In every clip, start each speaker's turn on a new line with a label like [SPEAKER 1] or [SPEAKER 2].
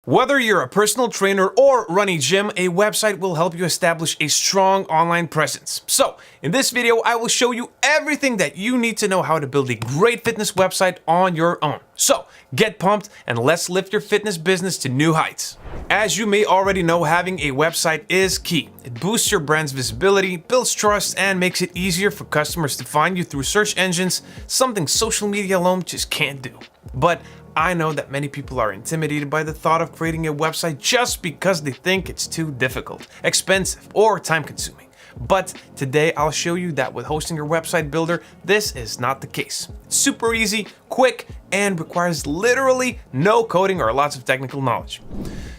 [SPEAKER 1] Whether you're a personal trainer or run a gym, a website will help you establish a strong online presence. So, in this video, I will show you everything that you need to know how to build a great fitness website on your own. So, get pumped and let's lift your fitness business to new heights. As you may already know, having a website is key. It boosts your brand's visibility, builds trust, and makes it easier for customers to find you through search engines, something social media alone just can't do. But I know that many people are intimidated by the thought of creating a website just because they think it's too difficult, expensive, or time-consuming. But today I'll show you that with hosting your website builder, this is not the case. It's super easy, quick, and requires literally no coding or lots of technical knowledge.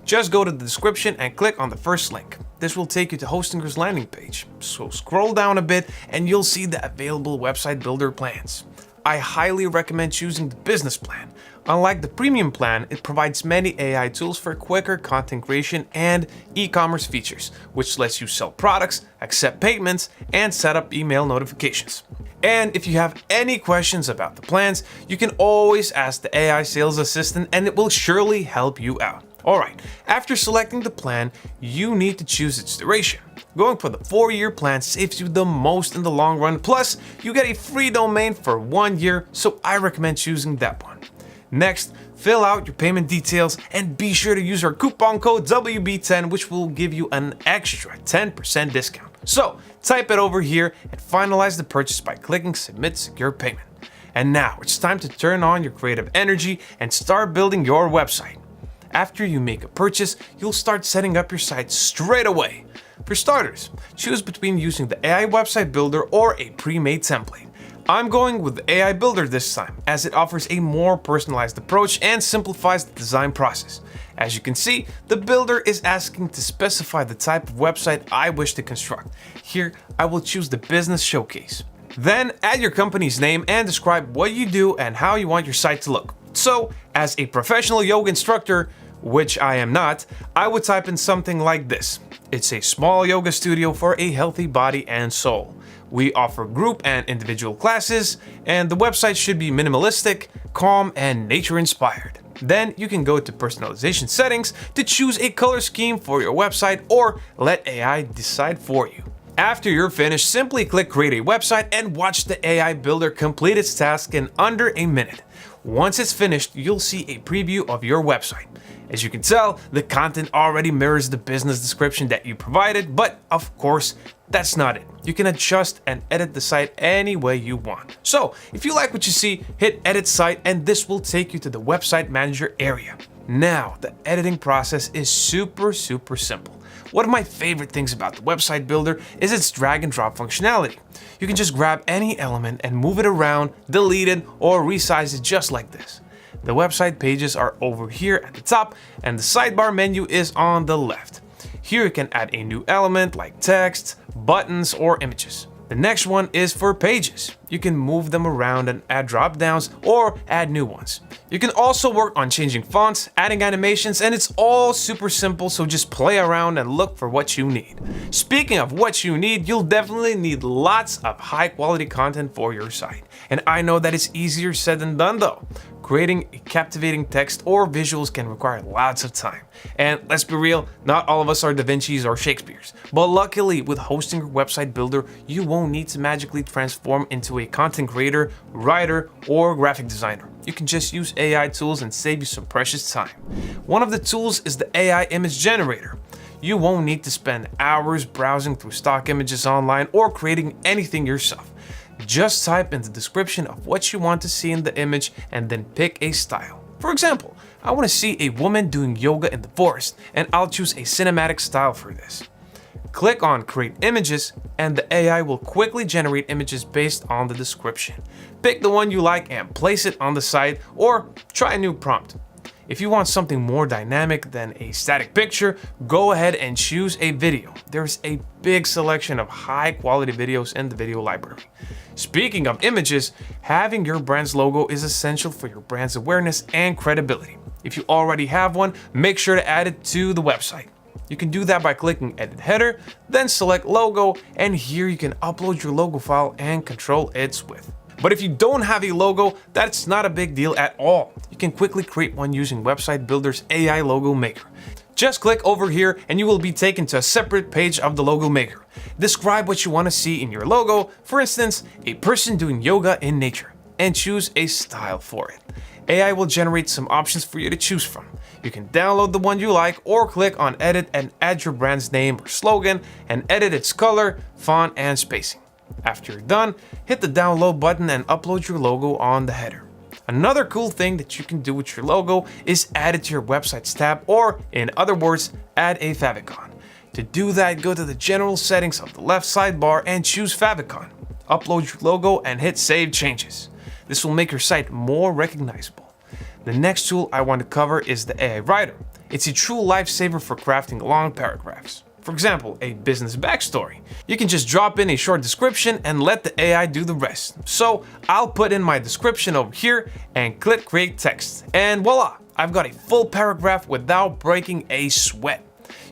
[SPEAKER 1] Just go to the description and click on the first link. This will take you to Hostinger's landing page. So scroll down a bit and you'll see the available website builder plans. I highly recommend choosing the business plan. Unlike the premium plan, it provides many AI tools for quicker content creation and e-commerce features, which lets you sell products, accept payments, and set up email notifications. And if you have any questions about the plans, you can always ask the AI sales assistant and it will surely help you out. Alright, after selecting the plan, you need to choose its duration. Going for the 4-year plan saves you the most in the long run, plus you get a free domain for 1 year, so I recommend choosing that one. Next, fill out your payment details and be sure to use our coupon code WB10, which will give you an extra 10% discount. So type it over here and finalize the purchase by clicking Submit Secure Payment. And now it's time to turn on your creative energy and start building your website. After you make a purchase, you'll start setting up your site straight away. For starters, choose between using the AI website builder or a pre-made template. I'm going with the AI builder this time, as it offers a more personalized approach and simplifies the design process. As you can see, the builder is asking to specify the type of website I wish to construct. Here, I will choose the business showcase. Then add your company's name and describe what you do and how you want your site to look. So, as a professional yoga instructor, which I am not, I would type in something like this. It's a small yoga studio for a healthy body and soul. We offer group and individual classes, and the website should be minimalistic, calm, and nature-inspired. Then you can go to personalization settings to choose a color scheme for your website or let AI decide for you. After you're finished, simply click Create a Website and watch the AI builder complete its task in under a minute. Once it's finished, you'll see a preview of your website. As you can tell, the content already mirrors the business description that you provided, but of course, that's not it. You can adjust and edit the site any way you want. So, if you like what you see, hit Edit Site and this will take you to the Website Manager area. Now, the editing process is super simple. One of my favorite things about the website builder is its drag and drop functionality. You can just grab any element and move it around, delete it, or resize it just like this. The website pages are over here at the top and the sidebar menu is on the left. Here you can add a new element like text, buttons, or images. The next one is for pages. You can move them around and add drop downs or add new ones. You can also work on changing fonts, adding animations, and it's all super simple, so just play around and look for what you need. Speaking of what you need, you'll definitely need lots of high quality content for your site. And I know that it's easier said than done though. Creating a captivating text or visuals can require lots of time. And let's be real, not all of us are Da Vinci's or Shakespeare's. But luckily, with hosting your website builder, you won't need to magically transform into a content creator, writer, or graphic designer. You can just use AI tools and save you some precious time. One of the tools is the AI image generator. You won't need to spend hours browsing through stock images online or creating anything yourself. Just type in the description of what you want to see in the image and then pick a style. For example, I want to see a woman doing yoga in the forest and I'll choose a cinematic style for this. Click on Create Images and the AI will quickly generate images based on the description. Pick the one you like and place it on the site or try a new prompt. If you want something more dynamic than a static picture, go ahead and choose a video. There's a big selection of high quality videos in the video library. Speaking of images, having your brand's logo is essential for your brand's awareness and credibility. If you already have one, make sure to add it to the website. You can do that by clicking Edit Header, then select Logo, and here you can upload your logo file and control its width. But if you don't have a logo, that's not a big deal at all. You can quickly create one using Website Builder's AI Logo Maker. Just click over here and you will be taken to a separate page of the logo maker. Describe what you want to see in your logo, for instance, a person doing yoga in nature, and choose a style for it. AI will generate some options for you to choose from. You can download the one you like or click on edit and add your brand's name or slogan and edit its color, font, and spacing. After you're done, hit the download button and upload your logo on the header. Another cool thing that you can do with your logo is add it to your website's tab, or in other words, add a favicon. To do that, go to the general settings of the left sidebar and choose favicon. Upload your logo and hit save changes. This will make your site more recognizable. The next tool I want to cover is the AI Writer. It's a true lifesaver for crafting long paragraphs. For example, a business backstory. You can just drop in a short description and let the AI do the rest. So I'll put in my description over here and click create text. And voila, I've got a full paragraph without breaking a sweat.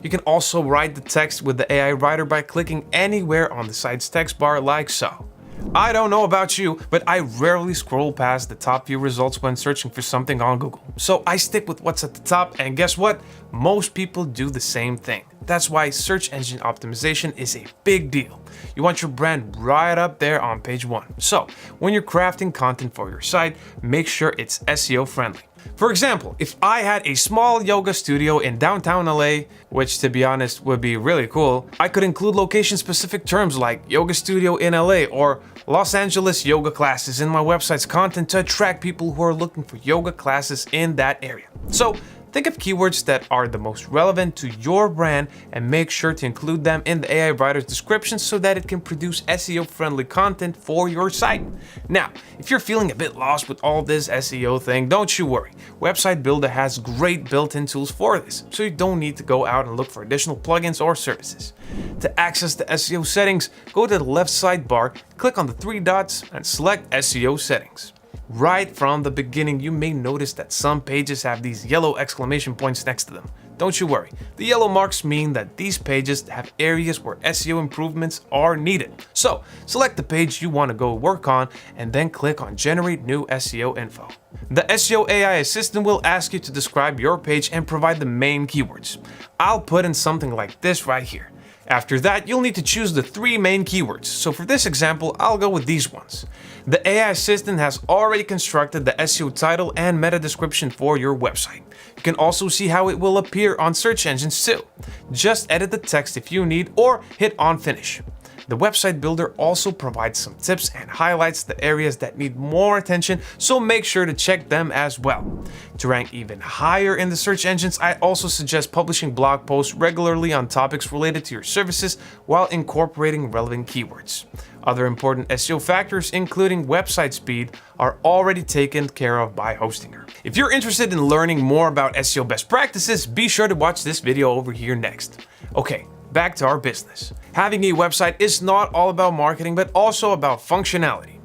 [SPEAKER 1] You can also write the text with the AI Writer by clicking anywhere on the site's text bar like so. I don't know about you, but I rarely scroll past the top few results when searching for something on Google. So I stick with what's at the top, and guess what? Most people do the same thing. That's why search engine optimization is a big deal. You want your brand right up there on page 1. So when you're crafting content for your site, make sure it's SEO friendly. For example, if I had a small yoga studio in downtown LA, which to be honest would be really cool, I could include location-specific terms like yoga studio in LA or Los Angeles yoga classes in my website's content to attract people who are looking for yoga classes in that area. So think of keywords that are the most relevant to your brand and make sure to include them in the AI Writer's description so that it can produce SEO-friendly content for your site. Now, if you're feeling a bit lost with all this SEO thing, don't you worry. Website Builder has great built-in tools for this, so you don't need to go out and look for additional plugins or services. To access the SEO settings, go to the left sidebar, click on the 3 dots, and select SEO settings. Right from the beginning, you may notice that some pages have these yellow exclamation points next to them. Don't you worry, the yellow marks mean that these pages have areas where SEO improvements are needed. So select the page you want to go work on and then click on Generate New SEO Info. The SEO AI assistant will ask you to describe your page and provide the main keywords. I'll put in something like this right here. After that, you'll need to choose the 3 main keywords. So for this example, I'll go with these ones. The AI assistant has already constructed the SEO title and meta description for your website. You can also see how it will appear on search engines too. Just edit the text if you need or hit on finish. The Website Builder also provides some tips and highlights the areas that need more attention, so make sure to check them as well. To rank even higher in the search engines, I also suggest publishing blog posts regularly on topics related to your services while incorporating relevant keywords. Other important SEO factors, including website speed, are already taken care of by Hostinger. If you're interested in learning more about SEO best practices, be sure to watch this video over here next. Okay, back to our business. Having a website is not all about marketing, but also about functionality.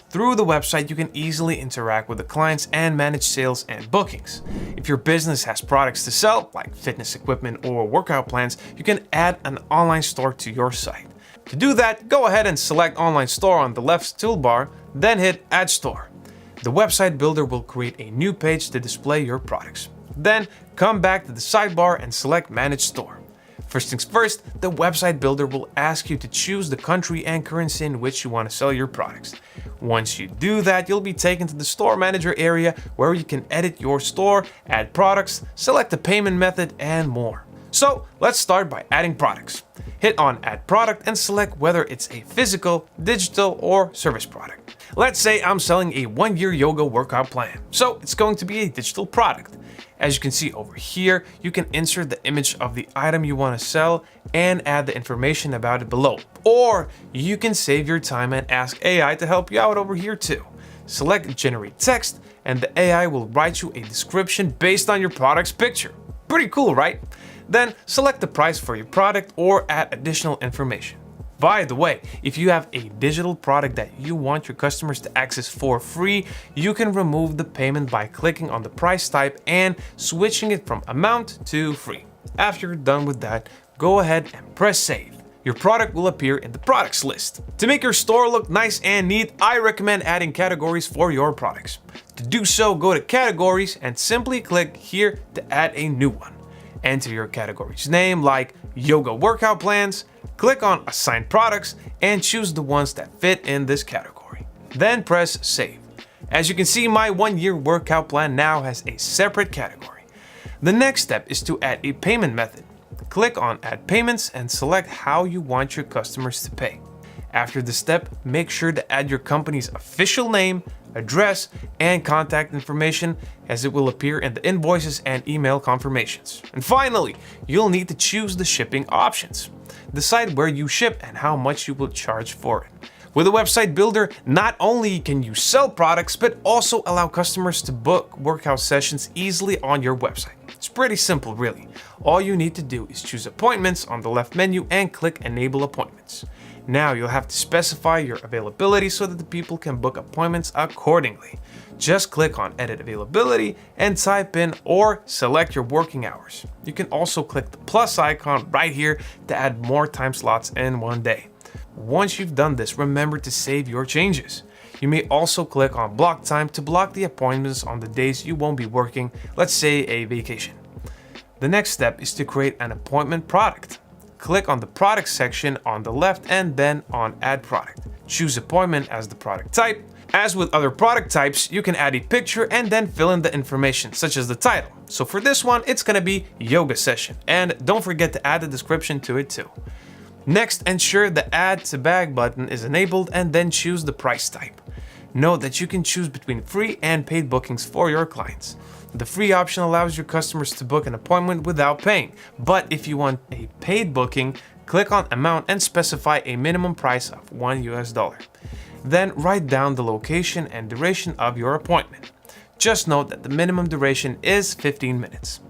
[SPEAKER 1] Through the website, you can easily interact with the clients and manage sales and bookings. If your business has products to sell, like fitness equipment or workout plans, you can add an online store to your site. To do that, go ahead and select Online Store on the left toolbar, then hit Add Store. The Website Builder will create a new page to display your products. Then, come back to the sidebar and select Manage Store. First things first, the Website Builder will ask you to choose the country and currency in which you want to sell your products. Once you do that, you'll be taken to the Store Manager area where you can edit your store, add products, select the payment method, and more. So let's start by adding products. Hit on Add Product and select whether it's a physical, digital, or service product. Let's say I'm selling a 1-year yoga workout plan, so it's going to be a digital product. As you can see over here, you can insert the image of the item you want to sell and add the information about it below. Or you can save your time and ask AI to help you out over here too. Select Generate Text and the AI will write you a description based on your product's picture. Pretty cool, right? Then select the price for your product or add additional information. By the way, if you have a digital product that you want your customers to access for free, you can remove the payment by clicking on the price type and switching it from amount to free. After you're done with that, go ahead and press save. your product will appear in the products list. To make your store look nice and neat, I recommend adding categories for your products. To do so, go to categories and simply click here to add a new one. Enter your category's name like yoga workout plans, click on assign products and choose the ones that fit in this category. Then press save. As you can see, my 1-year workout plan now has a separate category. The next step is to add a payment method. Click on add payments and select how you want your customers to pay. After this step, make sure to add your company's official name, address, and contact information as it will appear in the invoices and email confirmations. And finally, you'll need to choose the shipping options. Decide where you ship and how much you will charge for it. With a website builder, not only can you sell products, but also allow customers to book workout sessions easily on your website. It's pretty simple, really. All you need to do is choose appointments on the left menu and click enable appointments. Now you'll have to specify your availability so that the people can book appointments accordingly. Just click on edit availability and type in or select your working hours. You can also click the plus icon right here to add more time slots in one day. Once you've done this, remember to save your changes. You may also click on block time to block the appointments on the days you won't be working, let's say a vacation. The next step is to create an appointment product. Click on the product section on the left and then on add product. Choose appointment as the product type. As with other product types, you can add a picture and then fill in the information such as the title. So for this one, it's gonna be yoga session, and don't forget to add the description to it too. Next, ensure the add to bag button is enabled and then choose the price type. Note that you can choose between free and paid bookings for your clients. The free option allows your customers to book an appointment without paying, but if you want a paid booking, click on amount and specify a minimum price of $1. Then write down the location and duration of your appointment. Just note that the minimum duration is 15 minutes.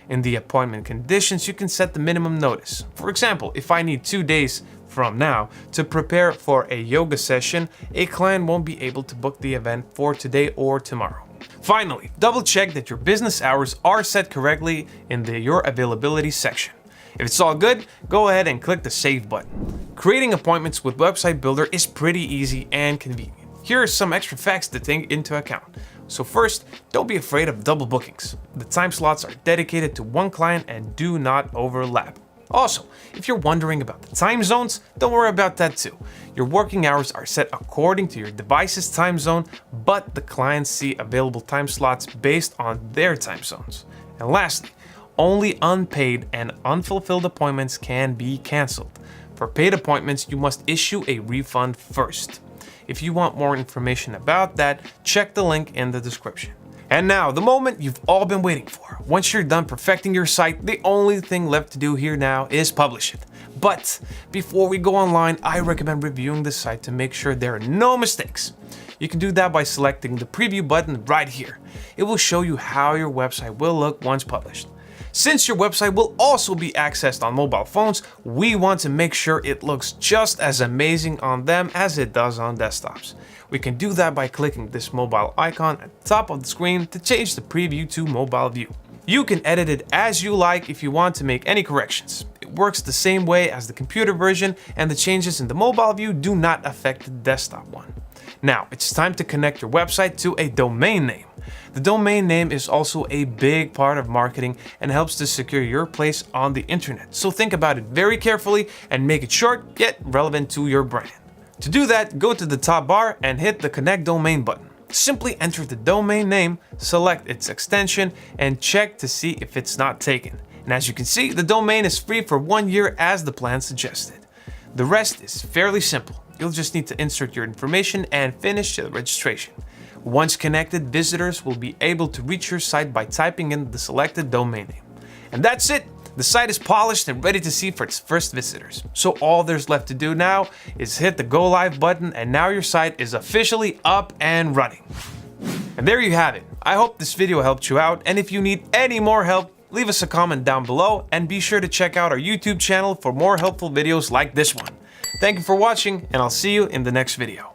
[SPEAKER 1] In the appointment conditions, you can set the minimum notice. For example, if I need 2 days from now to prepare for a yoga session, a client won't be able to book the event for today or tomorrow. Finally, double check that your business hours are set correctly in your availability section. If it's all good, go ahead and click the save button. Creating appointments with Website Builder is pretty easy and convenient. Here are some extra facts to take into account. So first, don't be afraid of double bookings. The time slots are dedicated to one client and do not overlap. Also, if you're wondering about the time zones, don't worry about that too. Your working hours are set according to your device's time zone, but the clients see available time slots based on their time zones. And lastly, only unpaid and unfulfilled appointments can be canceled. For paid appointments, you must issue a refund first. If you want more information about that, check the link in the description. And now, the moment you've all been waiting for. Once you're done perfecting your site, the only thing left to do here now is publish it. But before we go online, I recommend reviewing the site to make sure there are no mistakes. You can do that by selecting the preview button right here. It will show you how your website will look once published. Since your website will also be accessed on mobile phones, we want to make sure it looks just as amazing on them as it does on desktops. We can do that by clicking this mobile icon at the top of the screen to change the preview to mobile view. You can edit it as you like if you want to make any corrections. It works the same way as the computer version, and the changes in the mobile view do not affect the desktop one. Now, it's time to connect your website to a domain name. The domain name is also a big part of marketing and helps to secure your place on the internet. So think about it very carefully and make it short yet relevant to your brand. To do that, go to the top bar and hit the Connect Domain button. Simply enter the domain name, select its extension, and check to see if it's not taken. And as you can see, the domain is free for 1 year as the plan suggested. The rest is fairly simple. You'll just need to insert your information and finish the registration. Once connected, visitors will be able to reach your site by typing in the selected domain name. And that's it! The site is polished and ready to see for its first visitors. So all there's left to do now is hit the Go Live button, and now your site is officially up and running. And there you have it. I hope this video helped you out, and if you need any more help, leave us a comment down below and be sure to check out our YouTube channel for more helpful videos like this one. Thank you for watching, and I'll see you in the next video.